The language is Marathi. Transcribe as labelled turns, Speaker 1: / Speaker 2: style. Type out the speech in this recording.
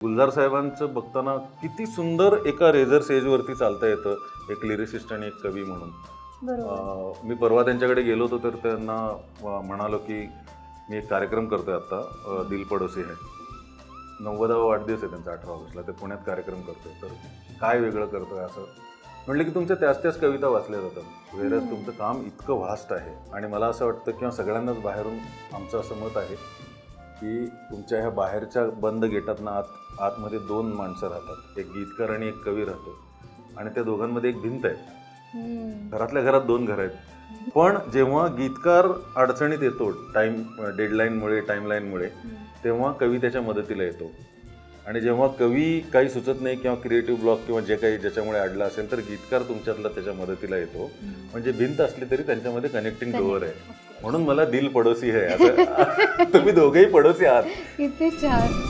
Speaker 1: गुलजार साहेबांचं बघताना किती सुंदर एका रेझर सेजवरती चालता येतं एक लिरिसिस्ट आणि एक कवी म्हणून. मी परवा त्यांच्याकडे गेलो होतो तर त्यांना म्हणालो की मी एक कार्यक्रम करतोय आता, दिल पडोसी है, 90वा वाढदिवस आहे त्यांचा 18 ऑगस्टला, ते पुण्यात कार्यक्रम करतोय, तर काय वेगळं करतोय असं म्हटलं की तुमच्या त्याच कविता वाचल्या जातात, वेरच तुमचं काम इतकं व्हास्ट आहे. आणि मला असं वाटतं किंवा सगळ्यांनाच बाहेरून आमचं असं मत आहे की तुमच्या ह्या बाहेरच्या बंद गेटातनं आतमध्ये दोन माणसं राहतात, एक गीतकार आणि एक कवी राहतो, आणि त्या दोघांमध्ये एक भिंत आहे. घरातल्या घरात दोन घर आहेत, पण जेव्हा गीतकार अडचणीत येतो डेडलाईनमुळे टाईमलाईनमुळे, तेव्हा कवी त्याच्या मदतीला येतो. आणि जेव्हा कवी काही सुचत नाही किंवा क्रिएटिव्ह ब्लॉक किंवा जे काही ज्याच्यामुळे अडला असेल तर गीतकार तुमच्यातला त्याच्या मदतीला येतो. म्हणजे भिंत असली तरी त्यांच्यामध्ये कनेक्टिंग डोअर आहे. म्हणून मला दिल पडोसी आहे असं तुम्ही दोघेही पडोसी आहात.
Speaker 2: किती छान.